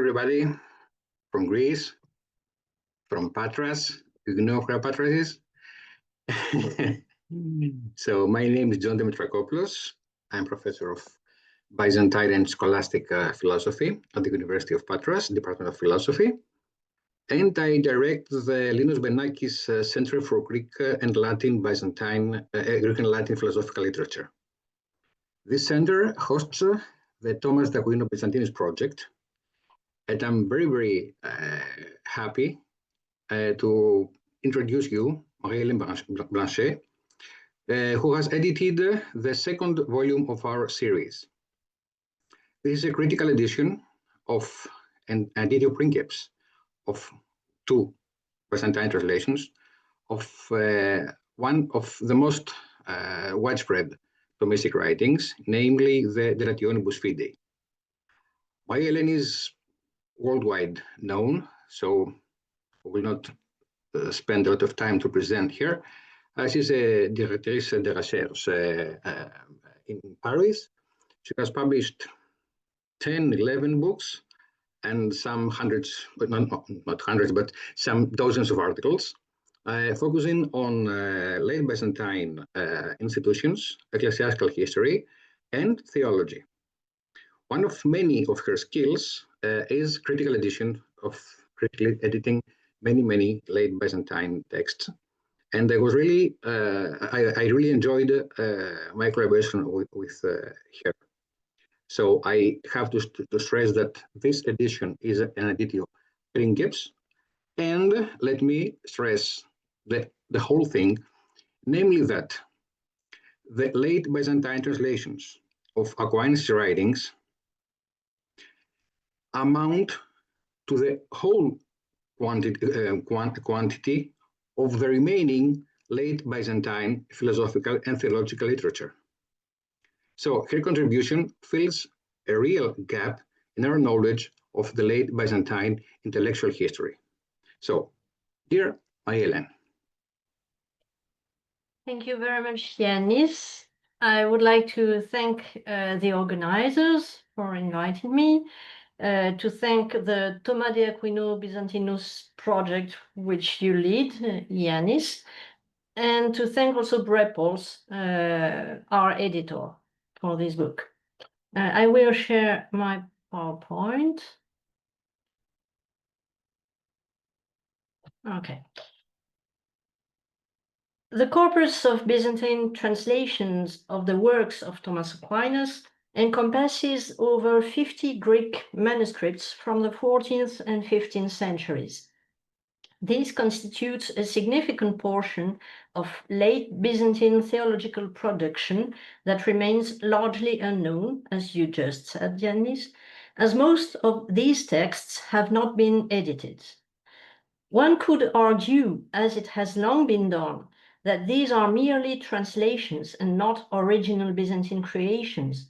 everybody from Greece, from Patras. You know where Patras is? So my name is John Demetracopoulos. I'm professor of Byzantine and Scholastic Philosophy at the University of Patras, Department of Philosophy. And I direct the Linus Benakis Center for Greek and Latin Byzantine, Greek and Latin Philosophical Literature. This center hosts the Thomae de Aquino Byzantinus project, and I'm very, very happy to introduce you, Marie-Hélène Blanchet, who has edited the second volume of our series. This is a critical edition of an edition princeps of two Byzantine translations of one of the most widespread Thomistic writings, namely the rationibus fidei. Marie-Hélène is worldwide known, so I will not spend a lot of time to present here. She's a directrice de recherche in Paris. She has published 10, 11 books and some hundreds, but not hundreds, but some dozens of articles, focusing on late Byzantine institutions, ecclesiastical history, and theology. One of many of her skills is critically editing many late Byzantine texts. And I was really, I really enjoyed my collaboration with her. So I have to stress that this edition is an edition princeps, and let me stress the whole thing, namely that the late Byzantine translations of Aquinas' writings amount to the whole quantity of the remaining late Byzantine philosophical and theological literature. So her contribution fills a real gap in our knowledge of the late Byzantine intellectual history. So, dear Marie-Hélène. Thank you very much, Yanis. I would like to thank the organizers for inviting me, to thank the Thomae de Aquino Byzantinus project, which you lead, Yanis, and to thank also Brepos, our editor, for this book. I will share my PowerPoint. Okay. The corpus of Byzantine translations of the works of Thomas Aquinas encompasses over 50 Greek manuscripts from the 14th and 15th centuries. This constitutes a significant portion of late Byzantine theological production that remains largely unknown, as you just said, Yanis, as most of these texts have not been edited. One could argue, as it has long been done, that these are merely translations and not original Byzantine creations.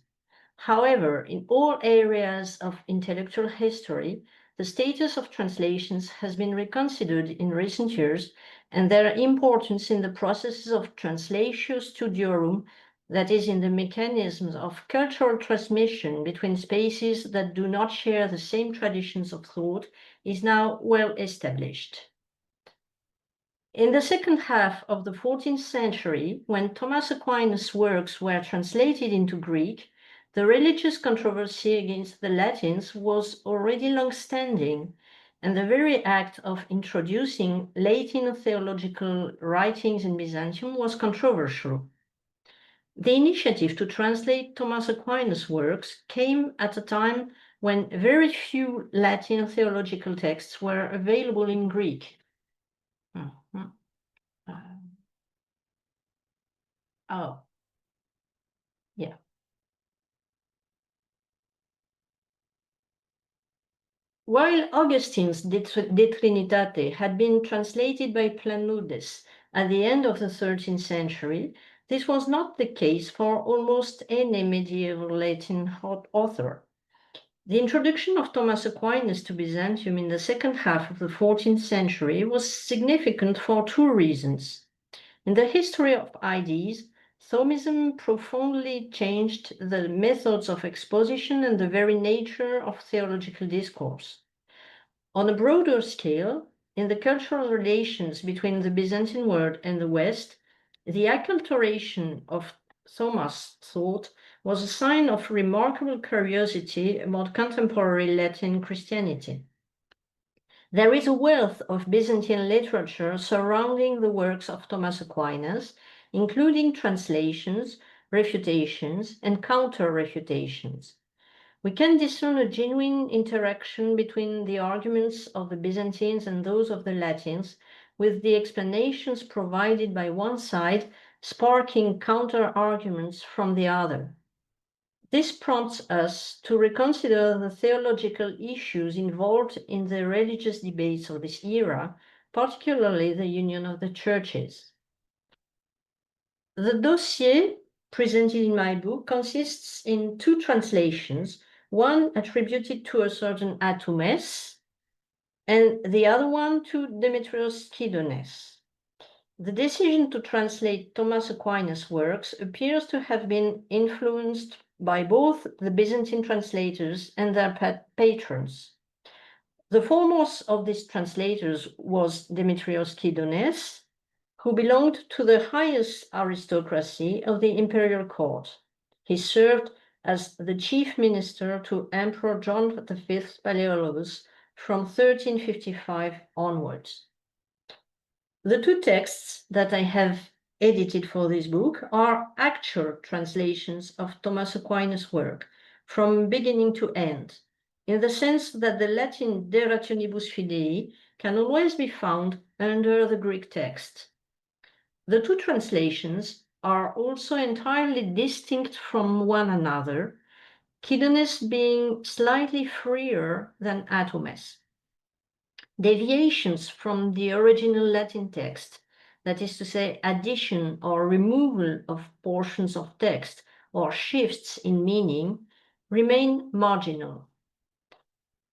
However, in all areas of intellectual history, the status of translations has been reconsidered in recent years, and their importance in the processes of translatio studiorum, that is, in the mechanisms of cultural transmission between spaces that do not share the same traditions of thought, is now well established. In the second half of the 14th century, when Thomas Aquinas' works were translated into Greek, the religious controversy against the Latins was already long-standing, and the very act of introducing Latin theological writings in Byzantium was controversial. The initiative to translate Thomas Aquinas' works came at a time when very few Latin theological texts were available in Greek. While Augustine's De Trinitate had been translated by Planudes at the end of the 13th century, this was not the case for almost any medieval Latin author. The introduction of Thomas Aquinas to Byzantium in the second half of the 14th century was significant for two reasons. In the history of ideas, Thomism profoundly changed the methods of exposition and the very nature of theological discourse. On a broader scale, in the cultural relations between the Byzantine world and the West, the acculturation of Thomas thought was a sign of remarkable curiosity about contemporary Latin Christianity. There is a wealth of Byzantine literature surrounding the works of Thomas Aquinas, including translations, refutations, and counter-refutations. We can discern a genuine interaction between the arguments of the Byzantines and those of the Latins, with the explanations provided by one side sparking counter-arguments from the other. This prompts us to reconsider the theological issues involved in the religious debates of this era, particularly the union of the churches. The dossier presented in my book consists in two translations, one attributed to a certain Atoumis, and the other one to Demetrios Cydonis. The decision to translate Thomas Aquinas' works appears to have been influenced by both the Byzantine translators and their patrons. The foremost of these translators was Demetrios Cydonis, who belonged to the highest aristocracy of the imperial court. He served as the chief minister to Emperor John V Palaeologos from 1355 onwards. The two texts that I have edited for this book are actual translations of Thomas Aquinas' work from beginning to end, in the sense that the Latin de rationibus fidei can always be found under the Greek text. The two translations are also entirely distinct from one another, Cydonis being slightly freer than Atoumis. Deviations from the original Latin text, that is to say, addition or removal of portions of text or shifts in meaning, remain marginal.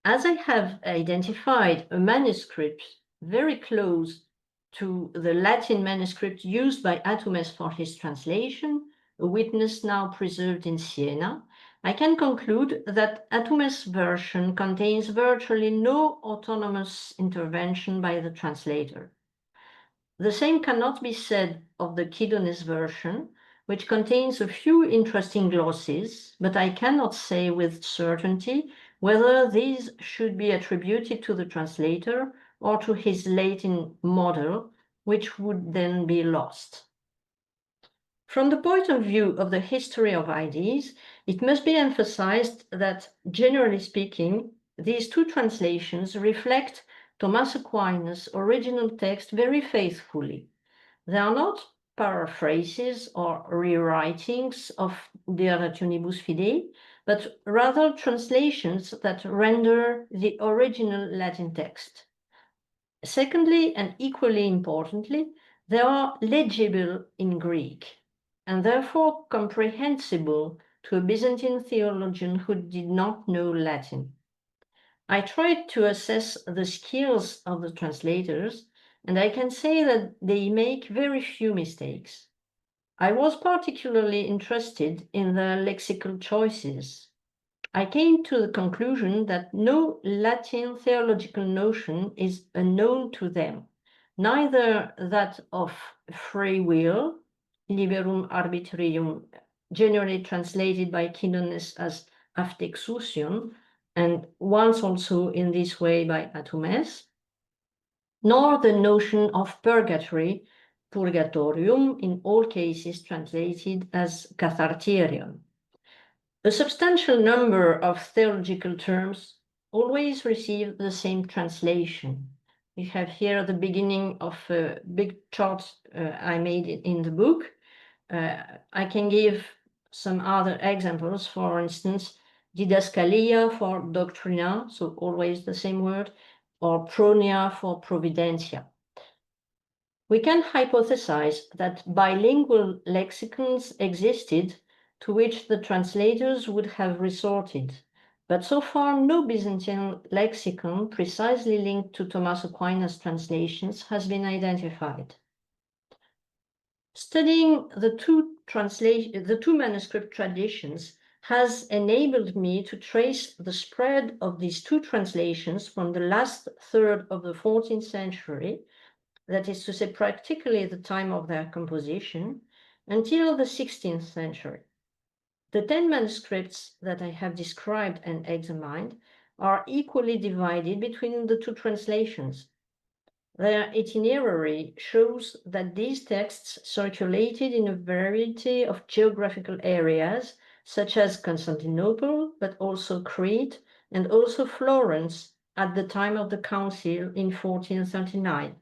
As I have identified a manuscript very close to the Latin manuscript used by Atoumis for his translation, a witness now preserved in Siena, I can conclude that Atoumis' version contains virtually no autonomous intervention by the translator. The same cannot be said of the Cydonis version, which contains a few interesting glosses, but I cannot say with certainty whether these should be attributed to the translator or to his Latin model, which would then be lost. From the point of view of the history of ideas, it must be emphasized that, generally speaking, these two translations reflect Thomas Aquinas' original text very faithfully. They are not paraphrases or rewritings of De Rationibus Fidei, but rather translations that render the original Latin text. Secondly, and equally importantly, they are legible in Greek, and therefore comprehensible to a Byzantine theologian who did not know Latin. I tried to assess the skills of the translators, and I can say that they make very few mistakes. I was particularly interested in their lexical choices. I came to the conclusion that no Latin theological notion is unknown to them, neither that of free will, liberum arbitrium, generally translated by Cydonis as aftexousion, and once also in this way by Atoumis, nor the notion of purgatory, purgatorium, in all cases translated as katharterion. A substantial number of theological terms always receive the same translation. We have here the beginning of a big chart I made in the book. I can give some other examples, for instance, didaskalia for doctrina, so always the same word, or pronia for providentia. We can hypothesize that bilingual lexicons existed to which the translators would have resorted, but so far no Byzantine lexicon precisely linked to Thomas Aquinas' translations has been identified. Studying the two manuscript traditions, has enabled me to trace the spread of these two translations from the last third of the 14th century, that is to say, practically the time of their composition, until the 16th century. The 10 manuscripts that I have described and examined are equally divided between the two translations. Their itinerary shows that these texts circulated in a variety of geographical areas, such as Constantinople, but also Crete, and also Florence at the time of the council in 1439,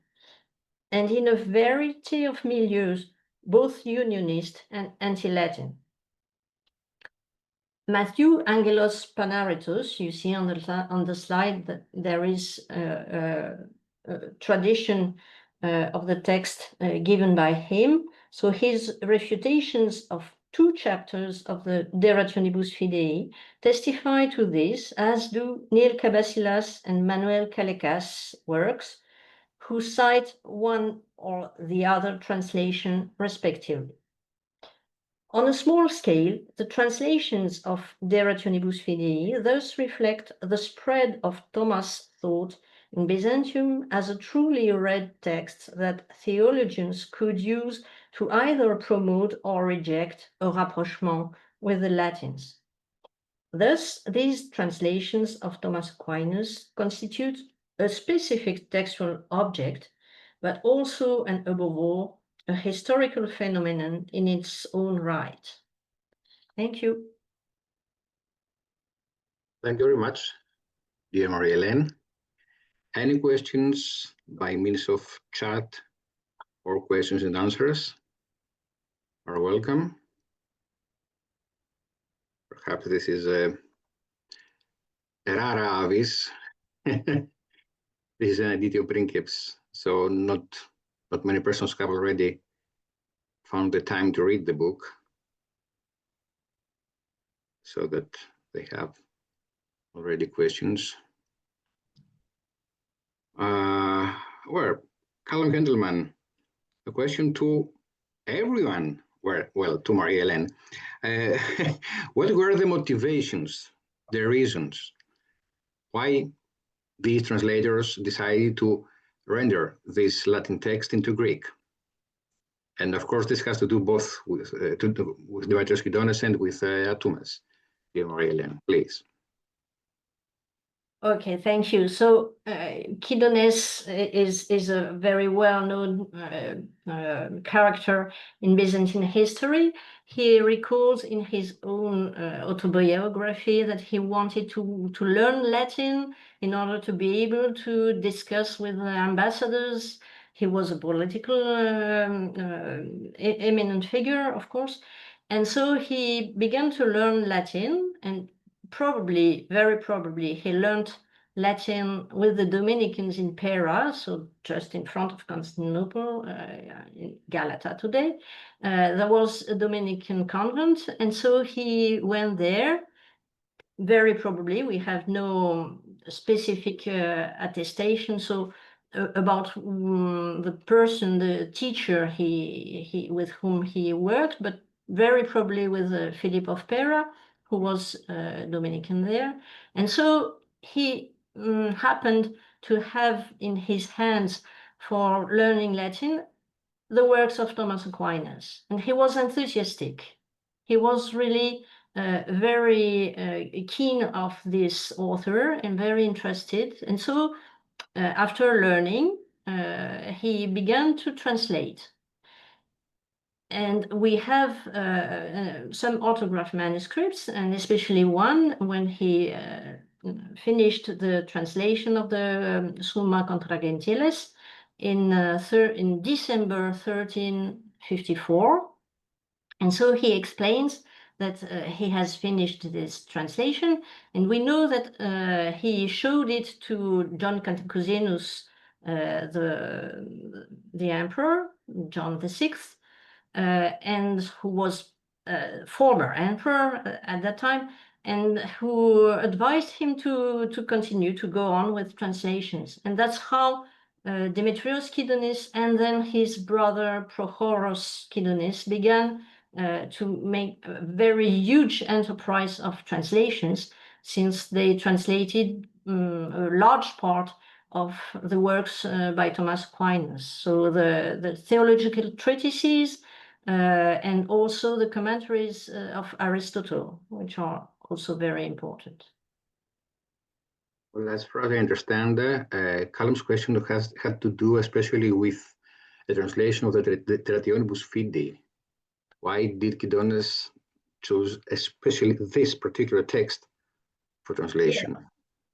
and in a variety of milieux, both unionist and anti-Latin. Matthew Angelos Panaritos, you see on the slide that there is a tradition of the text given by him. So his refutations of 2 chapters of the De Rationibus Fidei testify to this, as do Neil Cabasilas and Manuel Calecas' works, who cite one or the other translation respectively. On a small scale, the translations of De Rationibus Fidei thus reflect the spread of Thomas' thought in Byzantium as a truly read text that theologians could use to either promote or reject a rapprochement with the Latins. Thus, these translations of Thomas Aquinas constitute a specific textual object, but also and above all, a historical phenomenon in its own right. Thank you. Thank you very much, dear Marie-Hélène. Any questions by means of chat or questions and answers are welcome. Perhaps this is a rara avis. This is an editio princeps, so not many persons have already found the time to read the book, so that they have already questions. Well, Callum Hendleman, a question to everyone, well, to Marie-Hélène. What were the motivations, the reasons, why these translators decided to render this Latin text into Greek? And of course, this has to do both with Demetrios Cydonis and with Atoumis. Dear Marie-Hélène, please. Okay, thank you. So Cydonis is a very well-known character in Byzantine history. He recalls in his own autobiography that he wanted to learn Latin in order to be able to discuss with the ambassadors. He was a political eminent figure, of course. And so he began to learn Latin, and probably, very probably, he learned Latin with the Dominicans in Pera, so just in front of Constantinople, in Galata today. There was a Dominican convent, and so he went there. Very probably, we have no specific attestation, so about the person, the teacher he with whom he worked, but very probably with Philip of Pera, who was Dominican there. And so he happened to have in his hands for learning Latin the works of Thomas Aquinas. And he was enthusiastic. He was really very keen of this author and very interested. And so after learning, he began to translate. And we have some autograph manuscripts, and especially one when he finished the translation of the Summa Contra Gentiles in December 1354. And so he explains that he has finished this translation, and we know that he showed it to John Canticuzenus, the emperor, John VI, and who was former emperor at that time, and who advised him to continue to go on with translations. And that's how Demetrios Cydonis and then his brother Prochoros Cydonis began to make a very huge enterprise of translations, since they translated a large part of the works by Thomas Aquinas. So the theological treatises and also the commentaries of Aristotle, which are also very important. Well, as far as I understand, Callum's question had to do especially with the translation of the rationibus fidei. Why did Cydonis choose especially this particular text for translation? Yeah.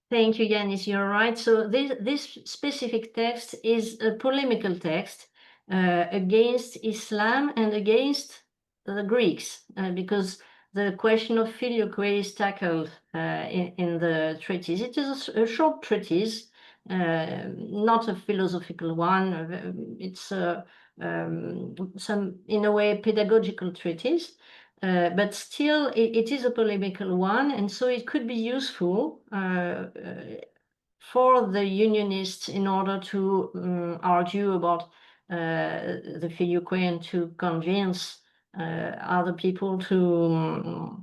Thank you, Yanis. You're right. So this specific text is a polemical text against Islam and against the Greeks, because the question of filioque is tackled in the treatise. It is a short treatise, not a philosophical one. It's some, in a way, pedagogical treatise. But still, it is a polemical one, and so it could be useful for the Unionists in order to argue about the filioque and to convince other people to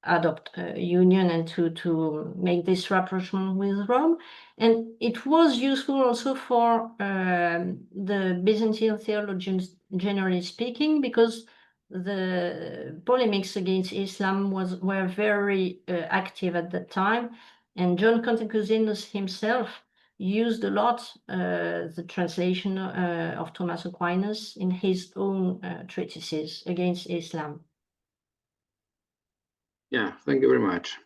adopt a union and to make this rapprochement with Rome. And it was useful also for the Byzantine theologians, generally speaking, because the polemics against Islam were very active at that time. And John Cantacuzenus himself used a lot the translation of Thomas Aquinas in his own treatises against Islam. Yeah, thank you very much.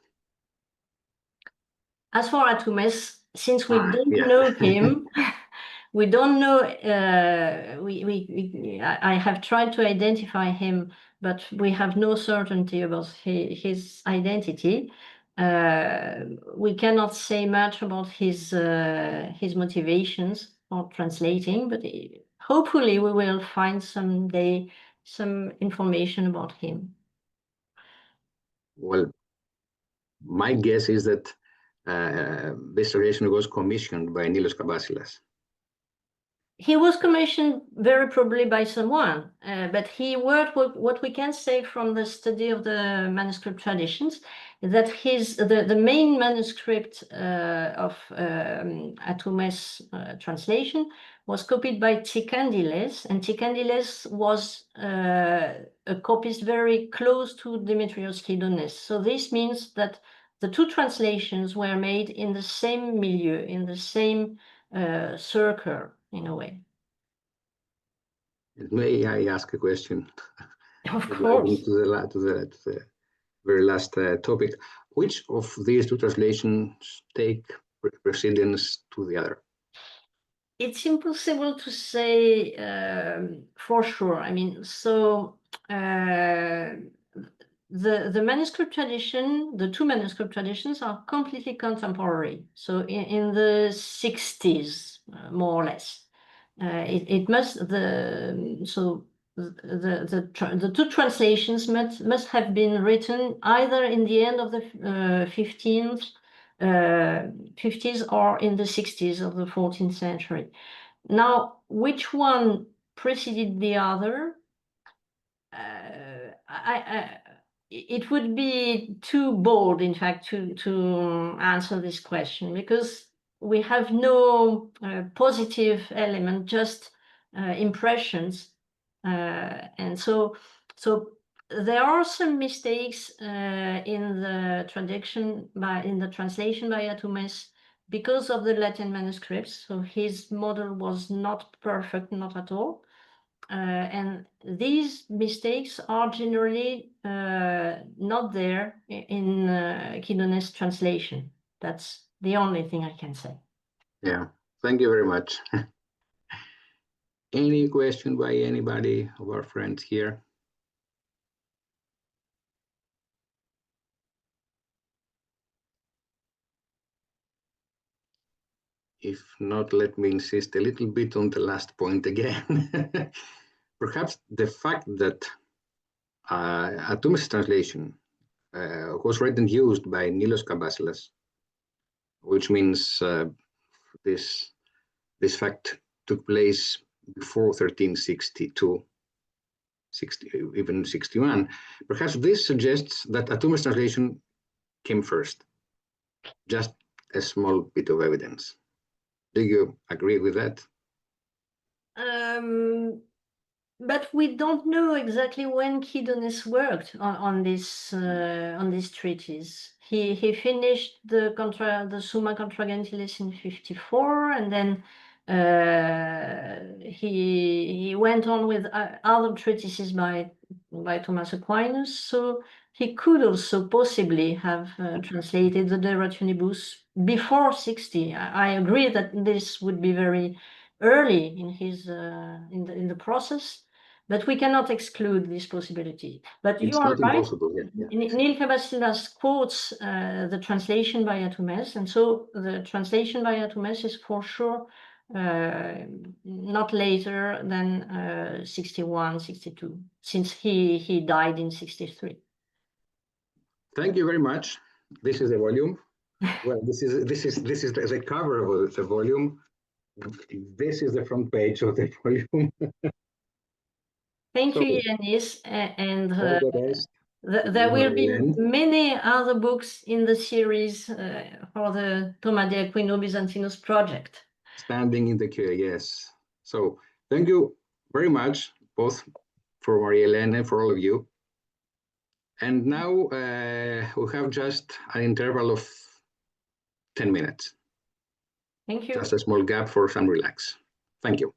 As for Atoumis, since we don't yeah. know him, we don't know. I have tried to identify him, but we have no certainty about his identity. We cannot say much about his motivations for translating, but hopefully we will find someday some information about him. Well, my guess is that this translation was commissioned by Nilos Kabasilas. He was commissioned very probably by someone, but he worked with what we can say from the study of the manuscript traditions, that the main manuscript of Atoumis translation was copied by Tikandiles, and Tikandiles was a copyist very close to Demetrios Cydonis. So this means that the two translations were made in the same milieu, in the same circle, in a way. May I ask a question? Of course. To the very last topic. Which of these two translations take precedence to the other? It's impossible to say for sure. I mean, so the manuscript tradition, the two manuscript traditions are completely contemporary. So in the 60s, more or less, it must the two translations must have been written either in the end of the 50s or in the 60s of the 14th century. Now, which one preceded the other? It would be too bold, in fact, to answer this question, because we have no positive element, just impressions, and so there are some mistakes in the translation by Atoumis because of the Latin manuscripts. So his model was not perfect, not at all. And these mistakes are generally not there in Cydonis translation. That's the only thing I can say. Yeah, thank you very much. Any question by anybody of our friends here? If not, let me insist a little bit on the last point again. Perhaps the fact that Atoumis translation was read and used by Nilos Kabasilas, which means this fact took place before 1362. 60, even 61. Perhaps this suggests that Atoumis translation came first. Just a small bit of evidence. Do you agree with that? But we don't know exactly when Cydonis worked on this treatise. He finished the Summa Contra Gentiles in 54, and then he went on with other treatises by Thomas Aquinas. So he could also possibly have translated the De Rationibus before 60. I agree that this would be very early in his in the process, but we cannot exclude this possibility. But It's you are not right. impossible. Yeah. Neil Kabasilas quotes the translation by Atoumis, and so the translation by Atoumis is for sure not later than 61, 62, since he died in 63. Thank you very much. This is the volume. Well, this is the cover of the volume. This is the front page of the volume. Thank So, you, Yanis, and all the best. there will be Marie-Hélène. many other books in the series for the Thomae de Aquino Byzantinus project. Standing in the queue, yes. So thank you very much, both for Marie-Hélène and for all of you. And now we have just an interval of 10 minutes. Thank you. Just a small gap for some relax. Thank you.